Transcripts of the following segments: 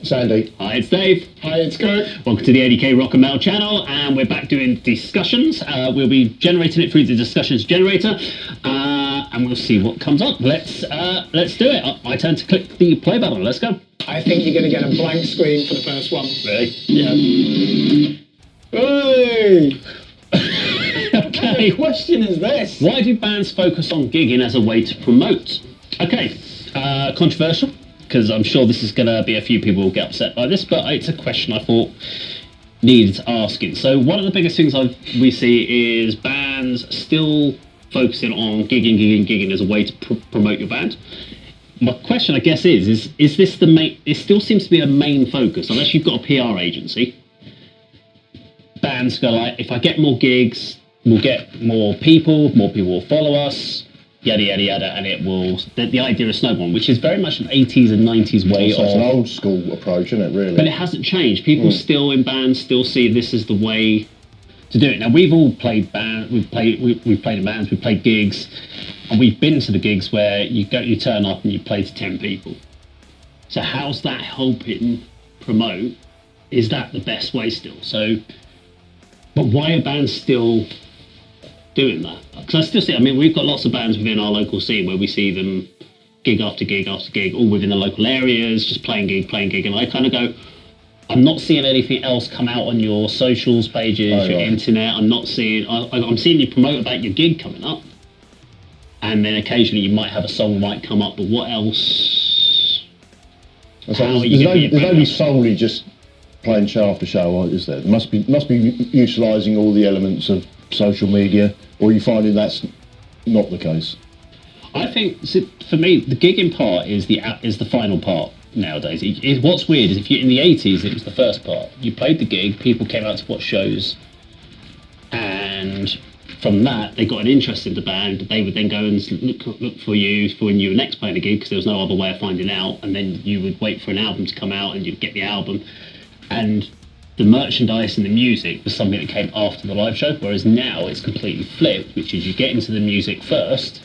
Sandy. Hi, it's Dave. Hi, it's Kirk. Welcome to the A.D.K. Rock and Metal channel, and we're back doing discussions. We'll be generating it through the discussions generator, and we'll see what comes up. Let's do it. I turn to click the play button. Let's go. I think you're going to get a blank screen for the first one. Really? Yeah. Hey! Okay. The question is this. Why do bands focus on gigging as a way to promote? Okay, controversial, because I'm sure this is going to be a few people will get upset by this, but it's a question I thought needed asking. So one of the biggest things we see is bands still focusing on gigging as a way to promote your band. My question, I guess, is this the main? It still seems to be a main focus, unless you've got a PR agency. Bands go like, if I get more gigs, we'll get more people will follow us, yada yada yada, and it will. The idea of snowballing, which is very much an 80s and 90s way so it's an old school approach, isn't it? Really, but it hasn't changed. People still in bands still see this as the way to do it. Now we've all played band, we've played in bands, we've played gigs, and we've been to the gigs where you turn up and you play to 10 people. So how's that helping promote? Is that the best way still? So, but why are bands still doing that? Because I still see, I mean, we've got lots of bands within our local scene where we see them gig after gig after gig, all within the local areas, just playing gig, and I kind of go, I'm not seeing anything else come out on your socials pages, your internet. I'm seeing you promote about your gig coming up, and then occasionally you might have a song might come up, but what else? There's only solely just playing show after show, is there? There must be utilising all the elements of social media, or are you finding that's not the case? I think, for me, the gigging part is the final part nowadays. What's weird is if you're in the 80s, it was the first part. You played the gig, people came out to watch shows, and from that they got an interest in the band. They would then go and look for you for when you were next playing a gig, because there was no other way of finding out, and then you would wait for an album to come out and you'd get the album, and the merchandise and the music was something that came after the live show, whereas now it's completely flipped, which is you get into the music first.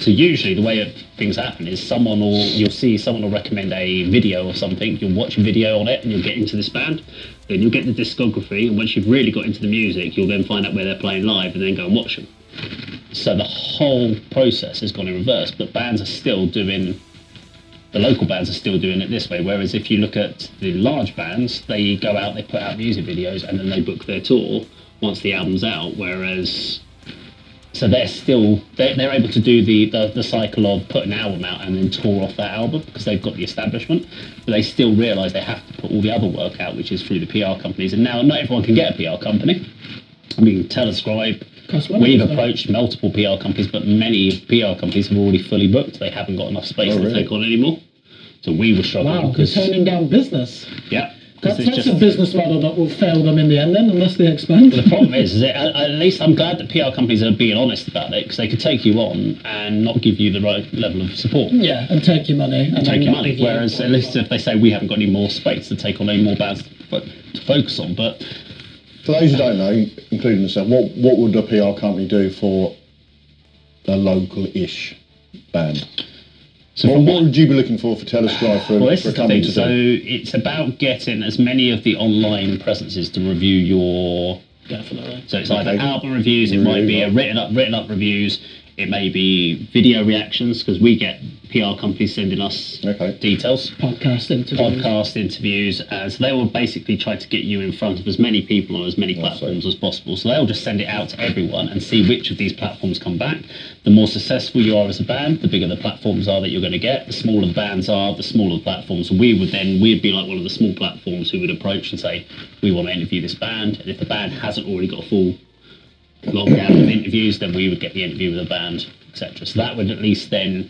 So usually the way things happen is you'll see someone will recommend a video or something, you'll watch a video on it and you'll get into this band, then you'll get the discography, and once you've really got into the music, you'll then find out where they're playing live and then go and watch them. So the whole process has gone in reverse, but the local bands are still doing it this way, whereas if you look at the large bands, they go out, they put out music videos, and then they book their tour once the album's out, whereas so they're able to do the cycle of put an album out and then tour off that album because they've got the establishment, but they still realise they have to put all the other work out, which is through the PR companies, and now not everyone can get a PR company. I mean, Telescribe, we've approached multiple PR companies, but many PR companies have already fully booked. They haven't got enough space to take on anymore. So we were struggling. Wow, they're turning down business. Yeah. That's a business model that will fail them in the end then, unless they expand. The problem is at least I'm glad that PR companies are being honest about it, because they could take you on and not give you the right level of support. Yeah, and take your money. Whereas at least if they say we haven't got any more space to take on any more bands to focus on. But for those who don't know, including myself, what would a PR company do for a local-ish band? So what would you be looking for Telescribe for a company to do? So it's about getting as many of the online presences to review your... Definitely. So it's either album reviews, it might be a written up reviews, it may be video reactions, because we get PR companies sending us details. Podcast interviews. So they will basically try to get you in front of as many people on as many platforms as possible. So they'll just send it out to everyone and see which of these platforms come back. The more successful you are as a band, the bigger the platforms are that you're going to get. The smaller the bands are, the smaller the platforms. So we'd be like one of the small platforms who would approach and say, we want to interview this band. And if the band hasn't already got a full lockdown of interviews, then we would get the interview with the band, etc. So that would at least then,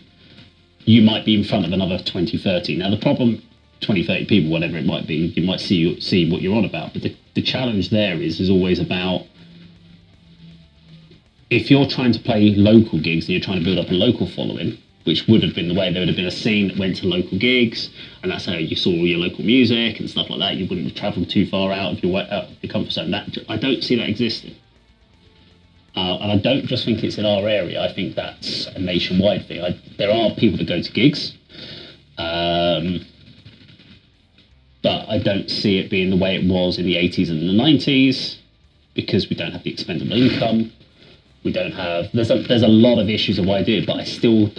you might be in front of another 20, 30. Now the problem, 20, 30 people, whatever it might be, you might see what you're on about, but the challenge there is always about, if you're trying to play local gigs and you're trying to build up a local following, which would have been the way, there would have been a scene that went to local gigs, and that's how you saw all your local music and stuff like that. You wouldn't have travelled too far out of your comfort zone. I don't see that existing. And I don't just think it's in our area. I think that's a nationwide thing. There are people that go to gigs. but I don't see it being the way it was in the 80s and the 90s because we don't have the expendable income. We don't have. There's a lot of issues of why I do it, but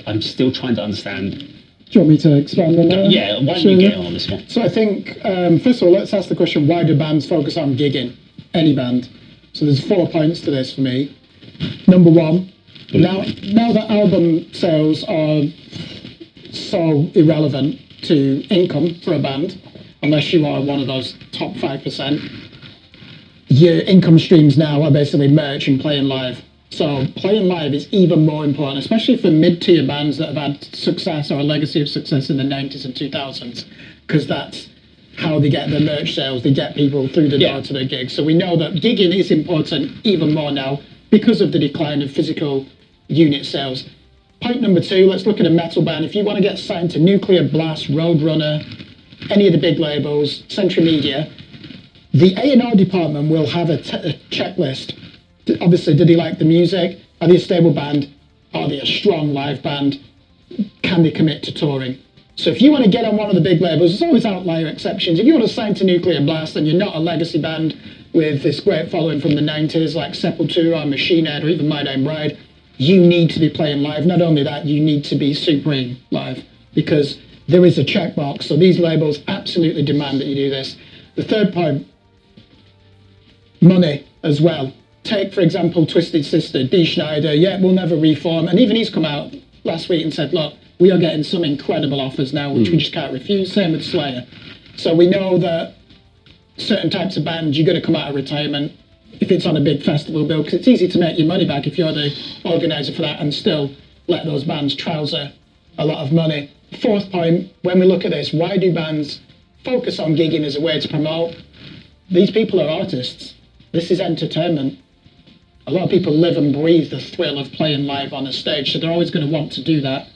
I'm still trying to understand. Do you want me to expand on that? Yeah, why don't you get on this one? So I think, first of all, let's ask the question, why do bands focus on gigging? Any band. So there's 4 points to this for me. Number one, now that album sales are so irrelevant to income for a band, unless you are one of those top 5%, your income streams now are basically merch and playing live. So playing live is even more important, especially for mid-tier bands that have had success or a legacy of success in the 90s and 2000s, because that's how they get their merch sales. They get people through the door to their gigs. So we know that gigging is important even more now because of the decline of physical unit sales. Point number two, let's look at a metal band. If you want to get signed to Nuclear Blast, Roadrunner, any of the big labels, Century Media, the A&R department will have a checklist. Obviously, do they like the music? Are they a stable band? Are they a strong live band? Can they commit to touring? So if you want to get on one of the big labels, there's always outlier exceptions. If you want to sign to Nuclear Blast and you're not a legacy band with this great following from the 90s like Sepultura or Machine Head or even My Name Bride, you need to be playing live. Not only that, you need to be supreme live because there is a checkbox. So these labels absolutely demand that you do this. The third point, money as well. Take, for example, Twisted Sister, Dee Snider, we'll never reform. And even he's come out last week and said, look, we are getting some incredible offers now, which we just can't refuse. Same with Slayer. So we know that certain types of bands, you're going to come out of retirement if it's on a big festival bill, because it's easy to make your money back if you're the organiser for that and still let those bands trouser a lot of money. Fourth point, when we look at this, why do bands focus on gigging as a way to promote? These people are artists. This is entertainment. A lot of people live and breathe the thrill of playing live on a stage, so they're always going to want to do that.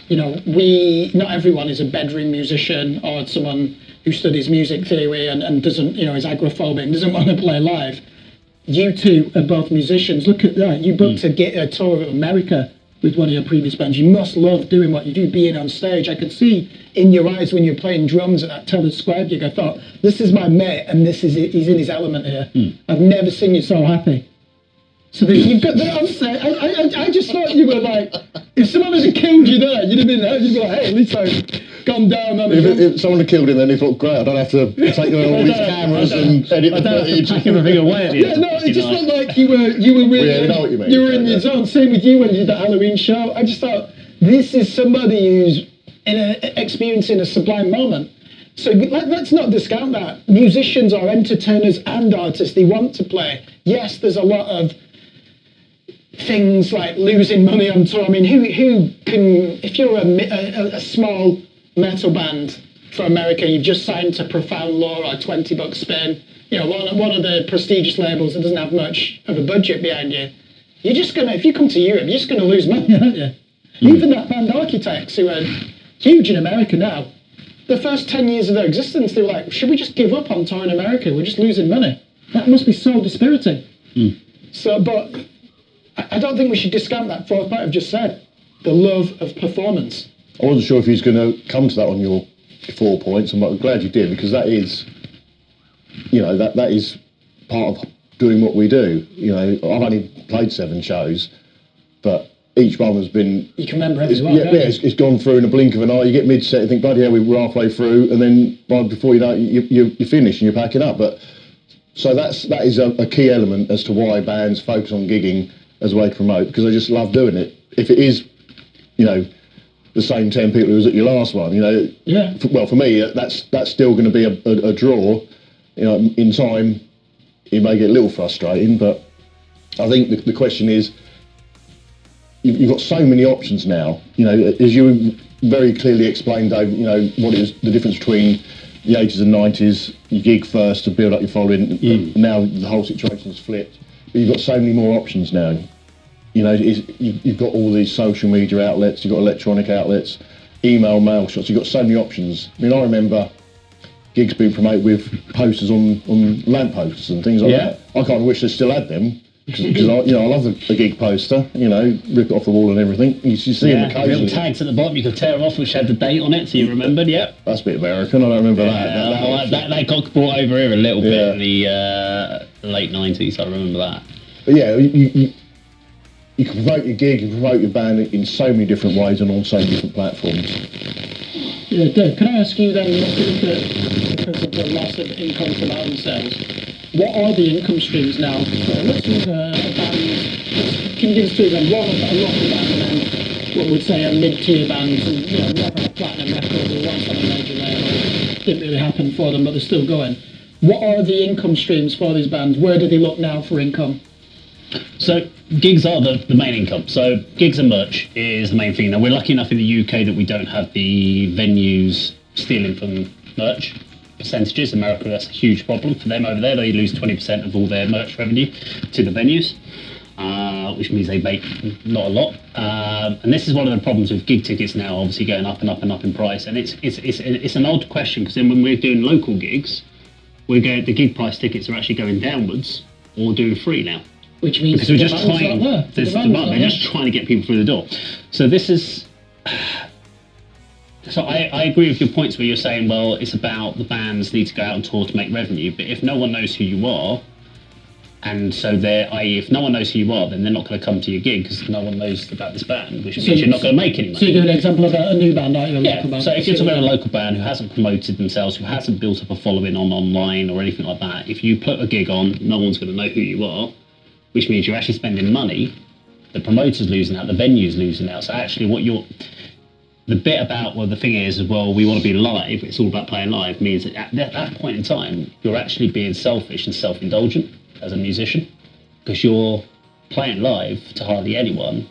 You know, not everyone is a bedroom musician or someone who studies music theory and doesn't, is agoraphobic, doesn't want to play live. You two are both musicians. Look at that. You booked a tour of America with one of your previous bands. You must love doing what you do, being on stage. I could see in your eyes when you're playing drums at that Telescribe gig, I thought, this is my mate and this is it. He's in his element here. I've never seen you so happy. So you've got that on stage. I just thought you were like, if someone had killed you there, you'd have been there. You'd be like, hey, at least I've gone down on if someone had killed him, then he thought, great, I don't have to take all these cameras and edit the footage. Pack everything away at the end. No, it just felt like you were really, I know what you mean. You were in your zone. Same with you when you did the Halloween show. I just thought, this is somebody who's experiencing a sublime moment. So let's not discount that. Musicians are entertainers and artists. They want to play. Yes, there's a lot of things like losing money on tour. I mean, who can, if you're a small metal band for America, you've just signed to Profound Law or $20 spin, one of the prestigious labels that doesn't have much of a budget behind you, you're just gonna, if you come to Europe, you're just gonna lose money, aren't you? Even that band Architects, who are huge in America now, the first 10 years of their existence, they were like, should we just give up on tour in America? We're just losing money. That must be so dispiriting. So, but I don't think we should discount that fourth point I've just said, the love of performance. I wasn't sure if he's going to come to that on your 4 points, and I'm glad you did, because that is, that is part of doing what we do. I've only played 7 shows, but each one has been... You can remember every one, it's gone through in a blink of an eye. You get mid-set, you think, bloody hell, we're halfway through, and then before you know it, you're finished and you're packing up. But so that is a key element as to why bands focus on gigging as a way to promote, because they just love doing it. If it is, the same 10 people who was at your last one, well, for me, that's still going to be a draw. In time, it may get a little frustrating, but I think the question is, you've got so many options now. As you very clearly explained, Dave, what is the difference between the 80s and 90s, you gig first to build up your following, now the whole situation's flipped. But you've got so many more options now. You've got all these social media outlets, you've got electronic outlets, email, mail shots, you've got so many options. I mean, I remember gigs being promoted with posters on lampposts and things like that. I kind of wish they still had them, Because I love a gig poster, rip it off the wall and everything. You see them occasionally. Little tags at the bottom you could tear off, which had the date on it, so you remembered. Yeah, that's a bit American. I don't remember that. That got brought over here a little bit in the late '90s. I remember that. But yeah, you can promote your gig, you can promote your band in so many different ways and on so many different platforms. Yeah, Dave, can I ask you then, because of the loss of income from album sales, what are the income streams now? Let's use a band, can you give us two then, one a rock band and then what we'd say a mid-tier band, and not on a platinum record or once on a major label, didn't really happen for them but they're still going. What are the income streams for these bands? Where do they look now for income? So gigs are the main income. So gigs and merch is the main thing. Now we're lucky enough in the UK that we don't have the venues stealing from merch percentages. America, that's a huge problem for them over there. They lose 20% of all their merch revenue to the venues, which means they make not a lot. And this is one of the problems with gig tickets now, obviously going up and up and up in price. And it's an odd question because then when we're doing local gigs, the gig price tickets are actually going downwards or doing free now. Which means because we're just trying. There's demand. They're just trying to get people through the door. So this is. So I agree with your points where you're saying, well, it's about the bands need to go out on tour to make revenue. But if no one knows who you are, and so if no one knows who you are, then they're not going to come to your gig because no one knows about this band, which means you're not going to make any money. So you give an example of a new band, aren't you? Yeah. So if you're talking about a local band who hasn't promoted themselves, who hasn't built up a following online or anything like that, if you put a gig on, no one's going to know who you are. Which means you're actually spending money, the promoter's losing out, the venue's losing out. So actually the bit about, well, the thing is, well, we want to be live, it's all about playing live, means that at that point in time, you're actually being selfish and self-indulgent as a musician, because you're playing live to hardly anyone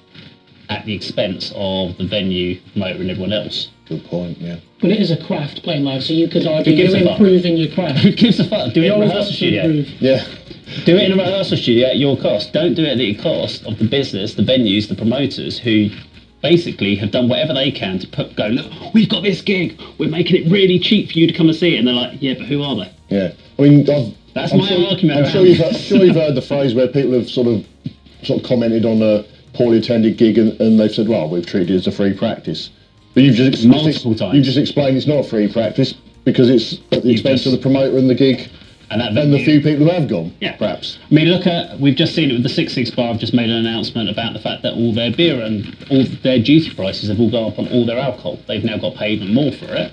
at the expense of the venue, promoter and everyone else. Good point, yeah. But it is a craft playing live, so you could argue you're improving your craft. Who gives a fuck? Do it in a rehearsal studio. Yeah. Do it in a rehearsal studio at your cost. Don't do it at the cost of the business, the venues, the promoters who basically have done whatever they can to go, look, we've got this gig, we're making it really cheap for you to come and see it. And they're like, yeah, but who are they? Yeah. I mean, that's my argument. I'm sure you've heard the phrase where people have sort of commented on a poorly attended gig and they've said, well, we've treated it as a free practice. But you've just multiple times. You've just explained it's not a free practice because it's at the expense of the promoter and the gig. And the few people who have gone, perhaps. I mean, we've just seen it with the 66 Bar. I've just made an announcement about the fact that all their beer and all their duty prices have all gone up on all their alcohol. They've now got paid even more for it.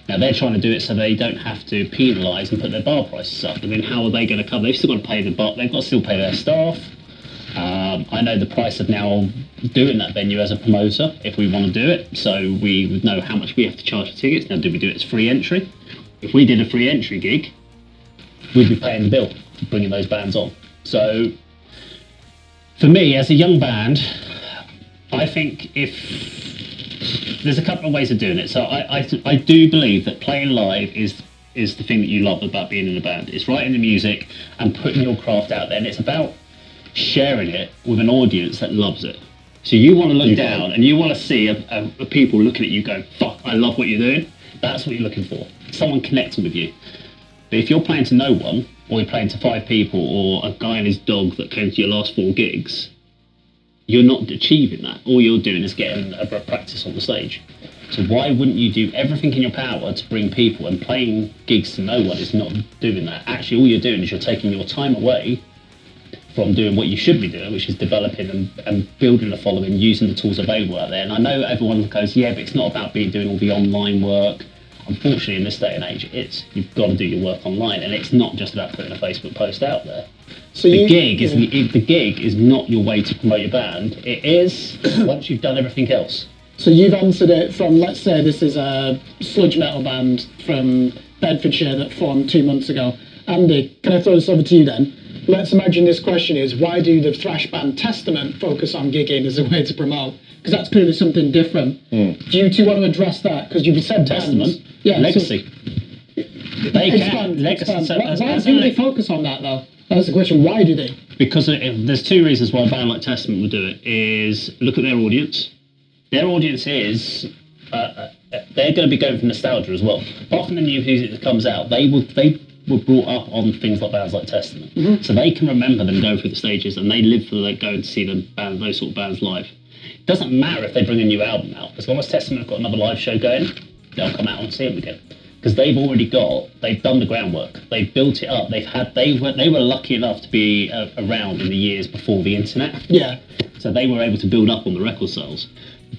Now they're trying to do it so they don't have to penalise and put their bar prices up. I mean, how are they going to cover? They've still got to pay the bar. They've got to still pay their staff. I know the price of now doing that venue as a promoter, if we want to do it. So we would know how much we have to charge for tickets. Now, do we do it as free entry? If we did a free entry gig, we'd be paying the bill for bringing those bands on. So, for me, as a young band, I think there's a couple of ways of doing it. So I do believe that playing live is the thing that you love about being in a band. It's writing the music and putting your craft out there, and it's about sharing it with an audience that loves it. So you want to look down and you want to see a people looking at you going, fuck, I love what you're doing. That's what you're looking for. Someone connecting with you. But if you're playing to no one, or you're playing to 5 people, or a guy and his dog that came to your last 4 gigs, you're not achieving that. All you're doing is getting a practice on the stage. So why wouldn't you do everything in your power to bring people, and playing gigs to no one is not doing that. Actually, all you're doing is you're taking your time away from doing what you should be doing, which is developing and building a following, using the tools available out there. And I know everyone goes, yeah, but it's not about doing all the online work. Unfortunately, in this day and age, you've got to do your work online, and it's not just about putting a Facebook post out there. So the gig is not your way to promote your band. It is once you've done everything else. So you've answered it from, let's say this is a sludge metal band from Bedfordshire that formed 2 months ago. Andy, can I throw this over to you then? Let's imagine this question is, why do the thrash band Testament focus on gigging as a way to promote? Because that's clearly something different. Do you two want to address that? Because you've said Testament, yeah, legacy. So, why do they focus on that though? That's the question. Why do they? Because there's 2 reasons why a band like Testament would do it. Is look at their audience. Their audience is they're going to be going for nostalgia as well. Apart from the new music that comes out, they were brought up on things like bands like Testament, so they can remember them going through the stages, and they live for going to see those sort of bands live. It doesn't matter if they bring a new album out, as long as Testament have got another live show going, they'll come out and see them again. Because they've done the groundwork, they've built it up. They were lucky enough to be around in the years before the internet. Yeah. So they were able to build up on the record sales.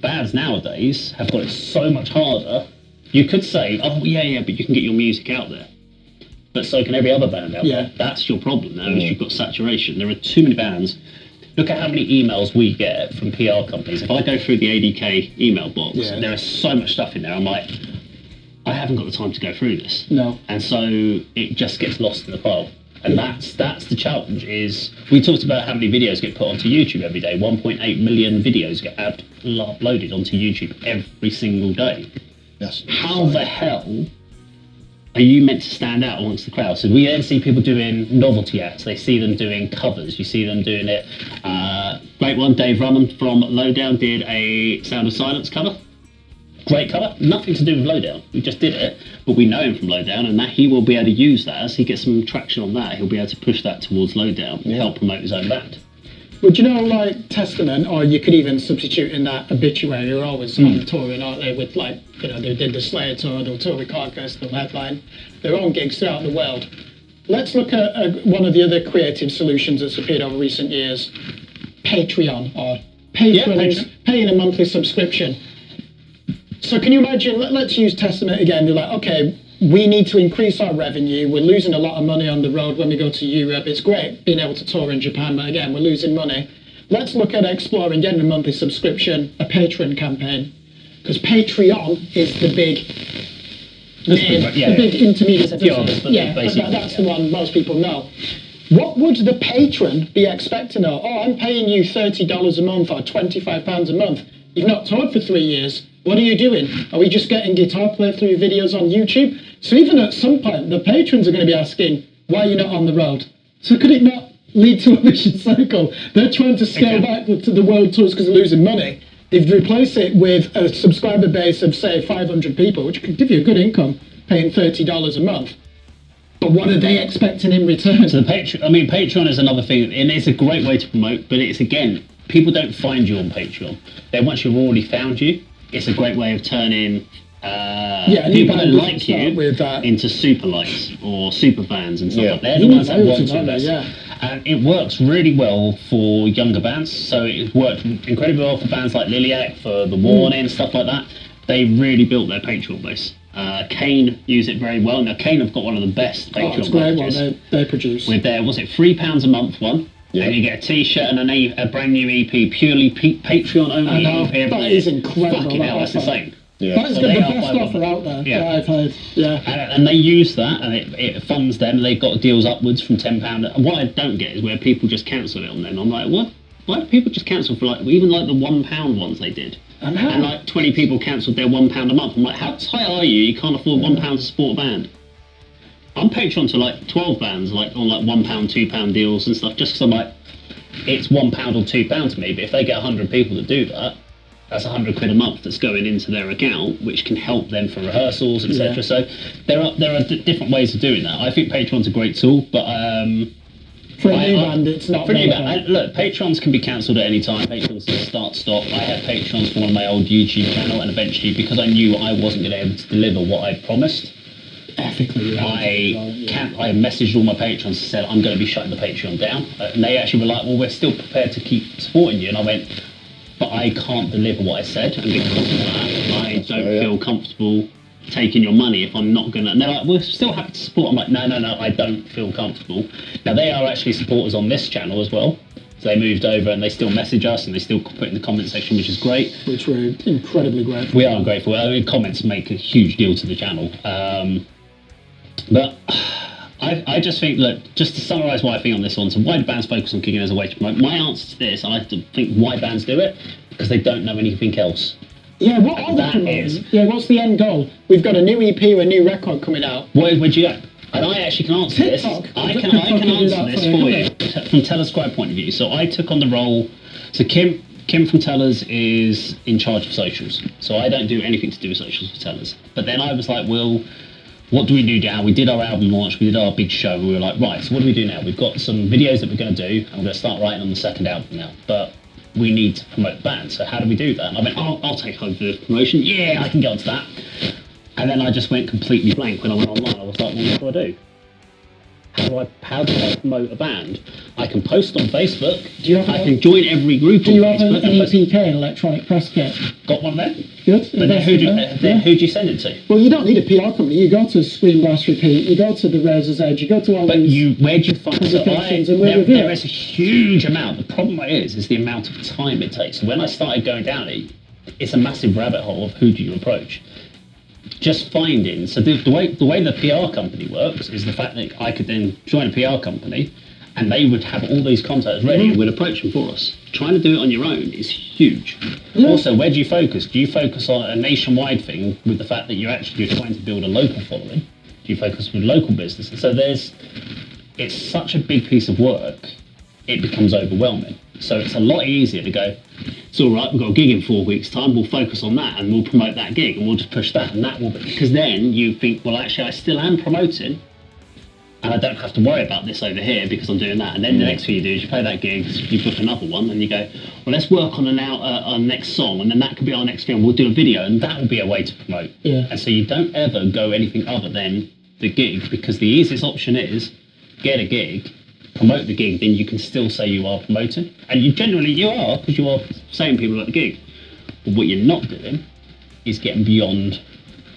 Bands nowadays have got it so much harder. You could say, oh yeah, but you can get your music out there. But so can every other band out there. That's your problem now, is you've got saturation. There are too many bands. Look at how many emails we get from PR companies. If I go through the ADK email box, there is so much stuff in there. I'm like, I haven't got the time to go through this. No. And so it just gets lost in the pile. And that's the challenge. Is we talked about how many videos get put onto YouTube every day. 1.8 million videos get uploaded onto YouTube every single day. Yes. How the hell are you meant to stand out amongst the crowd? So we then see people doing novelty acts. They see them doing covers. You see them doing it. Great one, Dave Runman from Lowdown did a Sound of Silence cover. Great cover, nothing to do with Lowdown. We just did it, but we know him from Lowdown, and that he will be able to use that as he gets some traction on that. He'll be able to push that towards Lowdown and help promote his own band. Would you know, like Testament, or you could even substitute in that Obituary, are always on touring, aren't they? With they did the Slayer tour, they'll tour with Carcass, they'll headline their own gigs throughout the world. Let's look at one of the other creative solutions that's appeared over recent years, Patreon, or paying a monthly subscription. So can you imagine, let's use Testament again, they're like, okay, we need to increase our revenue, we're losing a lot of money on the road when we go to Europe, it's great being able to tour in Japan, but again, we're losing money. Let's look at exploring getting a monthly subscription, a Patreon campaign, because Patreon is the big intermediate. That's the one most people know. What would the patron be expecting? Oh, I'm paying you $30 a month or £25 a month. You've not toured for 3 years. What are you doing? Are we just getting guitar playthrough videos on YouTube? So even at some point, the patrons are going to be asking, why are you not on the road? So could it not lead to a vicious cycle? They're trying to scale back to the world tours because they're losing money. They've replaced it with a subscriber base of, say, 500 people, which could give you a good income, paying $30 a month. But what are they expecting in return? So Patreon is another thing, and it's a great way to promote, but it's, again, people don't find you on Patreon. Then once you've already found you, it's a great way of turning people that like you into super likes or super fans and stuff like that. They're the ones that want to invest. And it works really well for younger bands. So it worked incredibly well for bands like Liliac, for The Warning, stuff like that. They really built their Patreon base. Kane use it very well. Now Kane have got one of the best Patreon packages. They produce. With their, was it £3 a month one? And you get a T-shirt and a brand new EP, purely Patreon only EP. That is incredible. Fucking hell, that's insane. That is the best offer out there that I've heard. And they use that, and it funds them. They've got deals upwards from £10. And what I don't get is where people just cancel it on them. I'm like, what? Why do people just cancel for even the £1 ones they did? And like 20 people cancelled their £1 a month. I'm like, how tight are you? You can't afford £1 to support a band. I'm Patreon to like 12 bands, like on like £1, £2 deals and stuff, just because I'm like, it's £1 or £2 to me, but if they get 100 people that do that, that's £100 a month that's going into their account, which can help them for rehearsals, etc. So there are different ways of doing that. I think Patreon's a great tool, but for a new band, it's not. For a new band, look, Patrons can be cancelled at any time. Patrons stop. I had Patrons for one of my old YouTube channel, and eventually, because I knew I wasn't going to be able to deliver what I promised, ethically, I messaged all my patrons and said, I'm going to be shutting the Patreon down. And they actually were like, well, we're still prepared to keep supporting you. And I went, but I can't deliver what I said. And because of that, I don't feel comfortable taking your money if I'm not going to. And they're like, we're still happy to support. I'm like, no, I don't feel comfortable. Now, they are actually supporters on this channel as well. So they moved over and they still message us and they still put in the comment section, which is great. Which we're incredibly grateful. We are grateful. I mean, comments make a huge deal to the channel. But I just think, look, just to summarise what I think on this one, so why do bands focus on gigging as a way to promote? My answer to this, I like to think why bands do it, because they don't know anything else. Yeah, what are they promoting? Yeah, what's the end goal? We've got a new EP or a new record coming out. Where'd you go? And I actually can answer this. I can answer this for you from Telescribe point of view. So I took on the role. So Kim from Tellers is in charge of socials. So I don't do anything to do with socials for Tellers. But then I was like, well, what do we do now? We did our album launch, we did our big show, we were like, right, so what do we do now? We've got some videos that we're going to do, and we're going to start writing on the second album now, but we need to promote the band, so how do we do that? And I went, I'll take over the promotion, yeah, I can get onto that. And then I just went completely blank when I went online. I was like, well, what do I do? How do I promote a band? I can post on Facebook. I can join every group do on you have Facebook. an ADK, an electronic press kit? Got one of them? Good. But then who do you send it to? Well, you don't need a PR company. You go to Screen Blast Repeat, you go to the Razor's Edge, you go to all these... Where do you find... publications there is a huge amount. The problem is the amount of time it takes. When I started going down it, it's a massive rabbit hole of who do you approach. Just finding, so the way the PR company works is the fact that I could then join a PR company and they would have all these contacts ready and would approach them for us. Trying to do it on your own is huge. Yeah. Also, where do you focus? Do you focus on a nationwide thing with the fact that you're trying to build a local following? Do you focus with local businesses? So it's such a big piece of work, it becomes overwhelming. So it's a lot easier to go, it's all right, we've got a gig in 4 weeks' time, we'll focus on that and we'll promote that gig and we'll just push that and that will be... Because then you think, well, actually, I still am promoting and I don't have to worry about this over here because I'm doing that. And then the next thing you do is you play that gig, you book another one and you go, well, let's work on our next song and then that could be our next film. We'll do a video and that will be a way to promote. Yeah. And so you don't ever go anything other than the gig because the easiest option is get a gig, promote the gig, then you can still say you are promoting. And you are, because you are saying people at the gig. But what you're not doing is getting beyond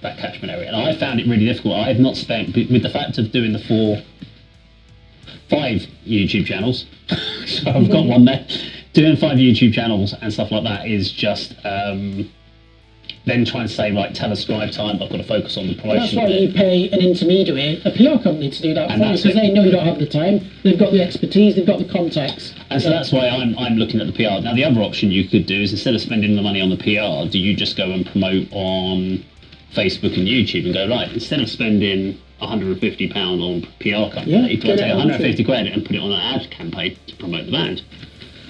that catchment area. And I found it really difficult. I have not spent, with the fact of doing the 5 YouTube channels, so I've got one there, doing 5 YouTube channels and stuff like that is just, then try and say, right, telescribe time, but I've got to focus on the promotion. That's why you pay an intermediary, a PR company, to do that for you, because they know you don't have the time, they've got the expertise, they've got the contacts. And so that's why I'm looking at the PR. Now, the other option you could do is instead of spending the money on the PR, do you just go and promote on Facebook and YouTube and go, right, instead of spending £150 on PR company, do I take 150 quid and put it on an ad campaign to promote the band?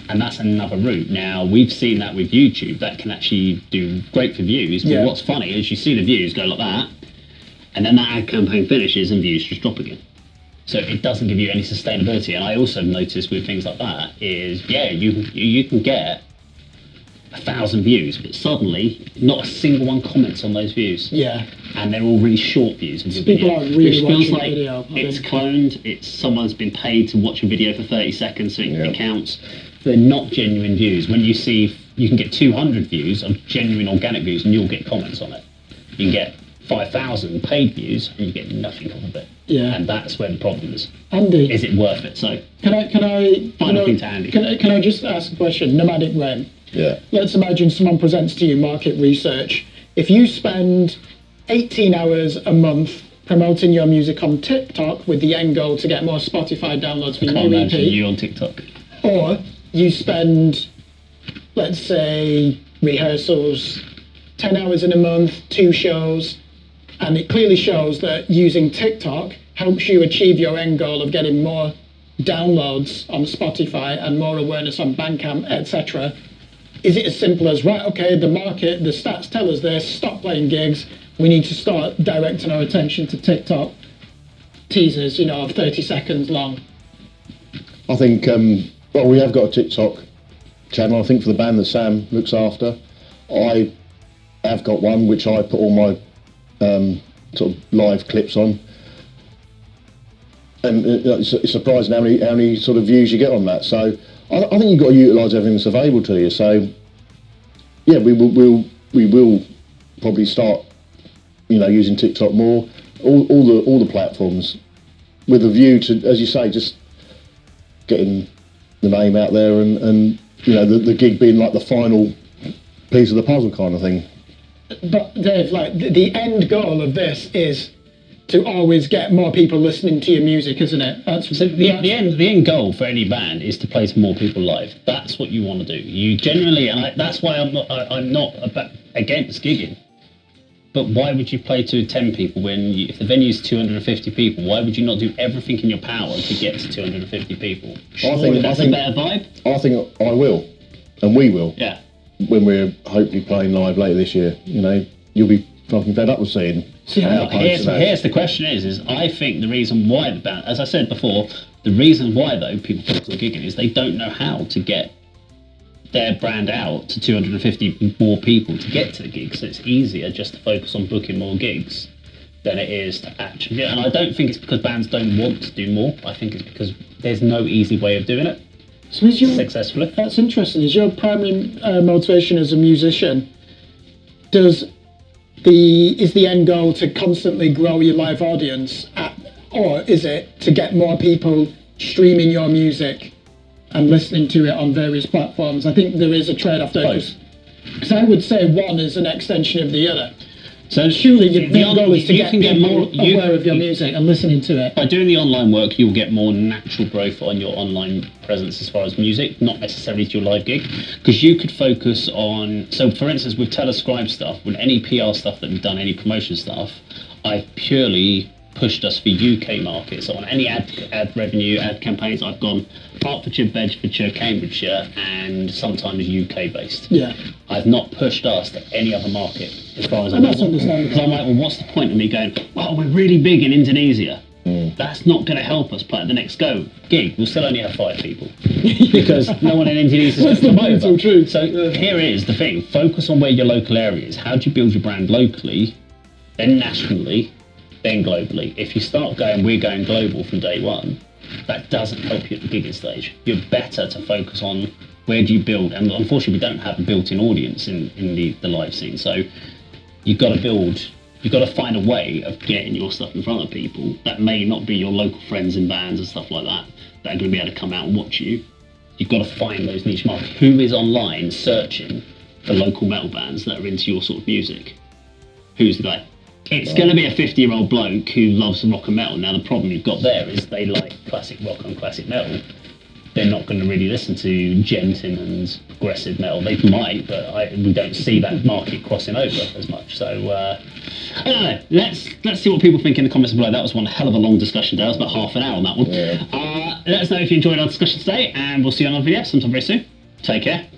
And that's another route. Now, we've seen that with YouTube. That can actually do great for views. But what's funny is you see the views go like that, and then that ad campaign finishes and views just drop again. So it doesn't give you any sustainability. And I also noticed with things like that is, you can get 1,000 views, but suddenly not a single one comments on those views. Yeah. And they're all really short views of your video. People aren't really watching like the video. It's cloned. Someone's been paid to watch a video for 30 seconds, so it counts. They're not genuine views. When you see, you can get 200 views of genuine organic views and you'll get comments on it. You can get 5,000 paid views and you get nothing off of it. Yeah. And that's where the problem is. Andy. Is it worth it? So Can I final thing to Andy. Can I just ask a question? Nomadic Ren. Yeah. Let's imagine someone presents to you market research. If you spend 18 hours a month promoting your music on TikTok with the end goal to get more Spotify downloads for your new EP. You on TikTok. Or you spend, let's say, rehearsals, 10 hours in a month, 2 shows, and it clearly shows that using TikTok helps you achieve your end goal of getting more downloads on Spotify and more awareness on Bandcamp, etc. Is it as simple as, right, okay, the market, the stats tell us this, stop playing gigs, we need to start directing our attention to TikTok teasers, of 30 seconds long? I think, we have got a TikTok channel, I think, for the band that Sam looks after. I have got one which I put all my sort of live clips on. And it's surprising how many sort of views you get on that. So I think you've got to utilise everything that's available to you. So yeah, we will probably start, using TikTok more, all the platforms, with a view to, as you say, just getting the name out there and the gig being like the final piece of the puzzle kind of thing. But Dave, like the end goal of this is to always get more people listening to your music, isn't it? The end goal for any band is to play to more people live. That's what you want to do. You generally, that's why I'm not against gigging. But why would you play to 10 people if the venue's 250 people? Why would you not do everything in your power to get to 250 people? I think a better vibe. I think I will, and we will. Yeah. When we're hopefully playing live later this year, you'll be fucking fed up with seeing. See, Here's the question is I think the reason why the band, as I said before, the reason why though people focus on gigging is they don't know how to get their brand out to 250 more people to get to the gigs. So it's easier just to focus on booking more gigs than it is to actually. And I don't think it's because bands don't want to do more. I think it's because there's no easy way of doing it. So is your, successfully. That's interesting. Is your primary motivation as a musician? Is the end goal to constantly grow your live audience, or is it to get more people streaming your music and listening to it on various platforms? I think there is a trade-off there, because I would say one is an extension of the other. So surely your main goal is to get people aware of your music and listening to it. By doing the online work, you'll get more natural growth on your online presence as far as music, not necessarily to your live gig. Because you could focus on, so for instance, with Telescribe stuff, with any PR stuff that we've done, any promotion stuff, I've purely pushed us for UK markets. So on any ad revenue, ad campaigns, I've gone Hertfordshire, Bedfordshire, Cambridgeshire, and sometimes UK based. Yeah. I've not pushed us to any other market as far as I And know. that's understandable. Because I'm like, well, what's the point of me going, well, we're really big in Indonesia. That's not going to help us play at the next gig. We'll still only have 5 people because no one in Indonesia is going to come over. Truth. So here is the thing: focus on where your local area is. How do you build your brand locally, then nationally, then globally? If you start going, we're going global from day one, that doesn't help you at the gigging stage. You're better to focus on where do you build, and unfortunately, we don't have a built-in audience in the live scene. So you've got to find a way of getting your stuff in front of people that may not be your local friends and bands and stuff like that are going to be able to come out and watch you. You've got to find those niche markets. Who is online searching for local metal bands that are into your sort of music? Who's the guy? It's going to be a 50-year-old bloke who loves rock and metal. Now, the problem you've got there is they like classic rock and classic metal. They're not going to really listen to gentle and progressive metal. They might, but we don't see that market crossing over as much. So, I don't know. Let's see what people think in the comments below. That was one hell of a long discussion today. That was about half an hour on that one. Yeah. Let us know if you enjoyed our discussion today, and we'll see you on another video sometime very soon. Take care.